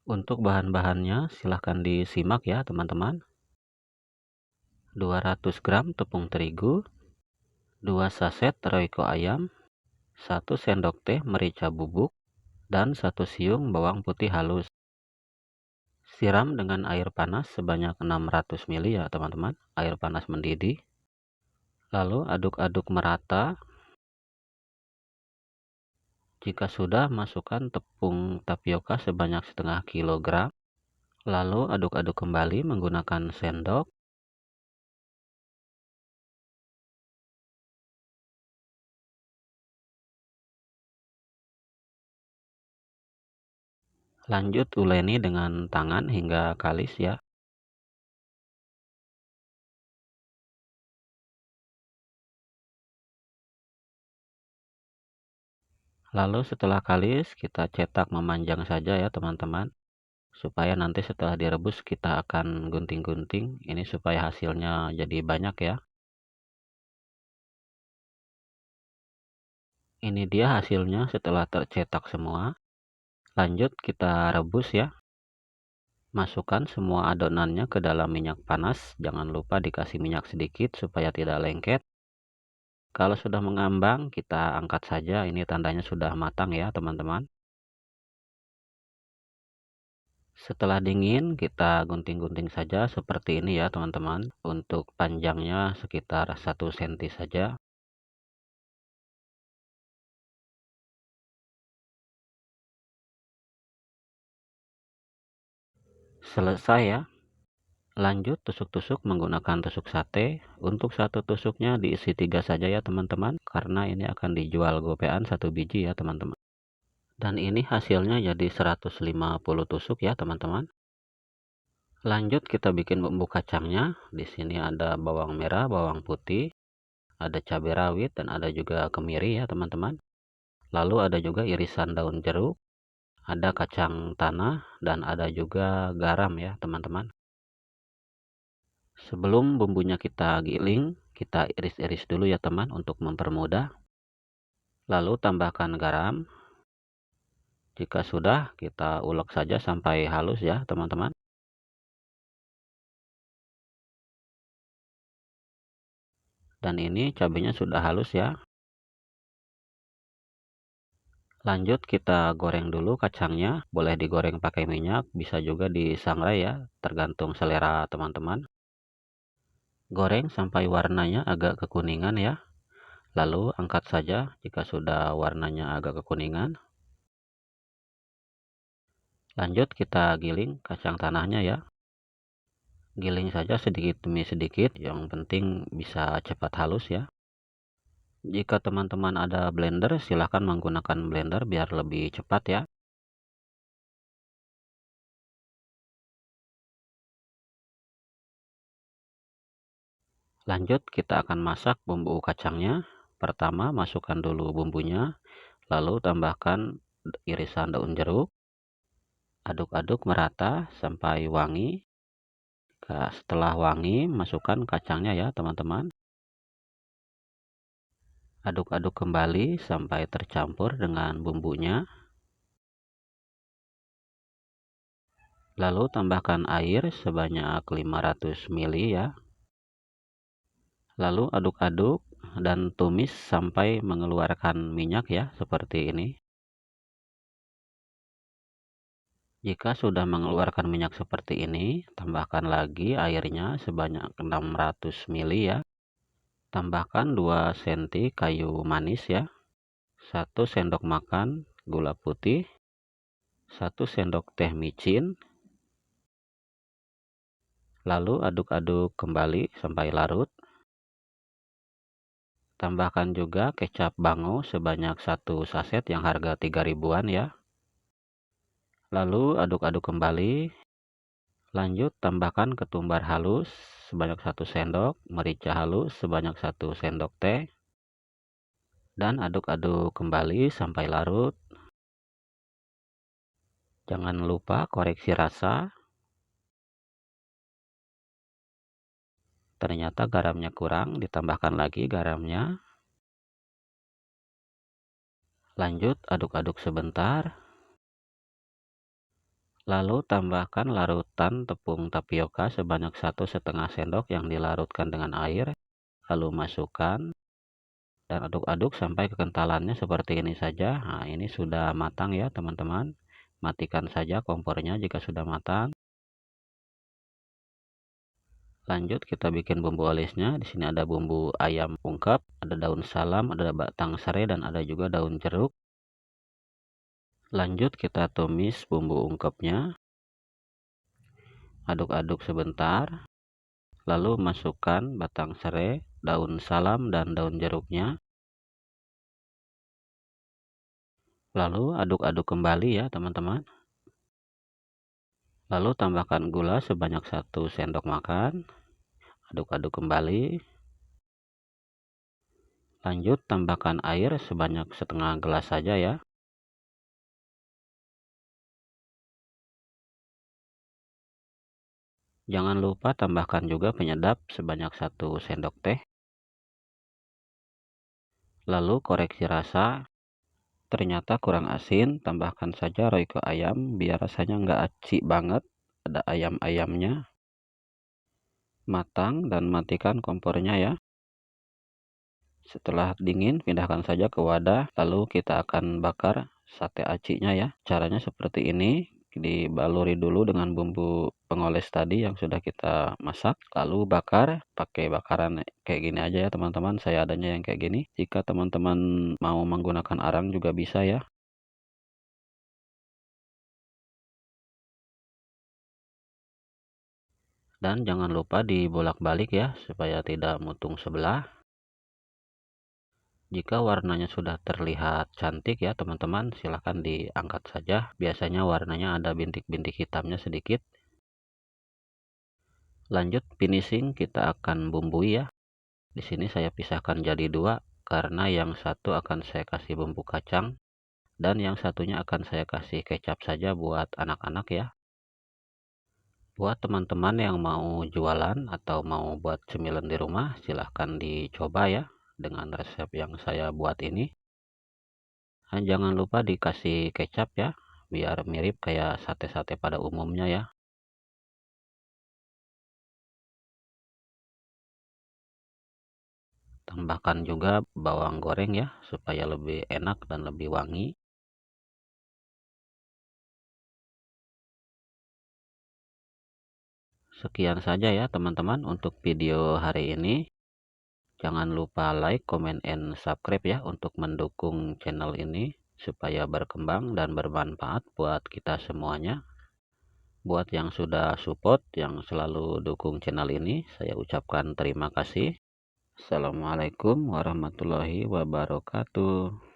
Untuk bahan-bahannya silahkan disimak ya teman-teman. 200 gram tepung terigu, 2 saset Royco ayam, 1 sendok teh merica bubuk, dan 1 siung bawang putih halus. Siram dengan air panas sebanyak 600 ml ya teman-teman, air panas mendidih. Lalu aduk-aduk merata. Jika sudah, masukkan tepung tapioka sebanyak setengah kilogram. Lalu aduk-aduk kembali menggunakan sendok. Lanjut uleni dengan tangan hingga kalis ya. Lalu setelah kalis, kita cetak memanjang saja ya teman-teman. Supaya nanti setelah direbus kita akan gunting-gunting. Ini supaya hasilnya jadi banyak ya. Ini dia hasilnya setelah tercetak semua. Lanjut kita rebus ya. Masukkan semua adonannya ke dalam minyak panas. Jangan lupa dikasih minyak sedikit supaya tidak lengket. Kalau sudah mengambang, kita angkat saja. Ini tandanya sudah matang ya teman-teman. Setelah dingin, kita gunting-gunting saja seperti ini ya teman-teman. Untuk panjangnya sekitar 1 cm saja. Selesai ya. Lanjut tusuk-tusuk menggunakan tusuk sate. Untuk satu tusuknya diisi 3 saja ya teman-teman. Karena ini akan dijual gopean 1 biji ya teman-teman. Dan ini hasilnya jadi 150 tusuk ya teman-teman. Lanjut kita bikin bumbu kacangnya. Di sini ada bawang merah, bawang putih, ada cabai rawit, dan ada juga kemiri ya teman-teman. Lalu ada juga irisan daun jeruk, ada kacang tanah, dan ada juga garam ya teman-teman. Sebelum bumbunya kita giling, kita iris-iris dulu ya teman untuk mempermudah. Lalu tambahkan garam. Jika sudah, kita ulek saja sampai halus ya teman-teman. Dan ini cabenya sudah halus ya. Lanjut kita goreng dulu kacangnya. Boleh digoreng pakai minyak, bisa juga disangrai ya, tergantung selera teman-teman. Goreng sampai warnanya agak kekuningan ya. Lalu angkat saja jika sudah warnanya agak kekuningan. Lanjut kita giling kacang tanahnya ya. Giling saja sedikit demi sedikit, yang penting bisa cepat halus ya. Jika teman-teman ada blender, silahkan menggunakan blender biar lebih cepat ya. Lanjut kita akan masak bumbu kacangnya. Pertama masukkan dulu bumbunya, lalu tambahkan irisan daun jeruk. Aduk-aduk merata sampai wangi. Setelah wangi, masukkan kacangnya ya teman-teman. Aduk-aduk kembali sampai tercampur dengan bumbunya. Lalu tambahkan air sebanyak 500 ml ya. Lalu aduk-aduk dan tumis sampai mengeluarkan minyak ya, seperti ini. Jika sudah mengeluarkan minyak seperti ini, tambahkan lagi airnya sebanyak 600 ml ya. Tambahkan 2 cm kayu manis ya. 1 sendok makan gula putih. 1 sendok teh micin. Lalu aduk-aduk kembali sampai larut. Tambahkan juga kecap bango sebanyak 1 saset yang harga 3 ribuan ya. Lalu aduk-aduk kembali. Lanjut tambahkan ketumbar halus sebanyak 1 sendok, merica halus sebanyak 1 sendok teh. Dan aduk-aduk kembali sampai larut. Jangan lupa koreksi rasa. Ternyata garamnya kurang, ditambahkan lagi garamnya. Lanjut aduk-aduk sebentar. Lalu tambahkan larutan tepung tapioka sebanyak 1,5 sendok yang dilarutkan dengan air. Lalu masukkan dan aduk-aduk sampai kekentalannya seperti ini saja. Nah, ini sudah matang ya teman-teman. Matikan saja kompornya jika sudah matang. Lanjut kita bikin bumbu alisnya. Di sini ada bumbu ayam ungkep, ada daun salam, ada batang serai, dan ada juga daun jeruk. Lanjut kita tumis bumbu ungkepnya. Aduk-aduk sebentar. Lalu masukkan batang serai, daun salam, dan daun jeruknya. Lalu aduk-aduk kembali ya teman-teman. Lalu tambahkan gula sebanyak 1 sendok makan. Aduk-aduk kembali. Lanjut tambahkan air sebanyak setengah gelas saja ya. Jangan lupa tambahkan juga penyedap sebanyak 1 sendok teh. Lalu koreksi rasa. Ternyata kurang asin, tambahkan saja royco ayam biar rasanya nggak aci banget. Ada ayam-ayamnya. Matang dan matikan kompornya ya. Setelah dingin, pindahkan saja ke wadah. Lalu kita akan bakar sate acinya ya. Caranya seperti ini. Dibaluri dulu dengan bumbu pengoles tadi yang sudah kita masak. Lalu bakar pakai bakaran kayak gini aja ya teman-teman. Saya adanya yang kayak gini. Jika teman-teman mau menggunakan arang juga bisa ya. Dan jangan lupa dibolak-balik ya supaya tidak mutung sebelah. Jika warnanya sudah terlihat cantik ya teman-teman, silahkan diangkat saja. Biasanya warnanya ada bintik-bintik hitamnya sedikit. Lanjut finishing kita akan bumbui ya. Di sini saya pisahkan jadi dua karena yang satu akan saya kasih bumbu kacang dan yang satunya akan saya kasih kecap saja buat anak-anak ya. Buat teman-teman yang mau jualan atau mau buat cemilan di rumah, silahkan dicoba ya dengan resep yang saya buat ini. Dan jangan lupa dikasih kecap ya, biar mirip kayak sate-sate pada umumnya ya. Tambahkan juga bawang goreng ya, supaya lebih enak dan lebih wangi. Sekian saja ya teman-teman untuk video hari ini. Jangan lupa like, comment, and subscribe ya untuk mendukung channel ini supaya berkembang dan bermanfaat buat kita semuanya. Buat yang sudah support, yang selalu dukung channel ini, saya ucapkan terima kasih. Assalamualaikum warahmatullahi wabarakatuh.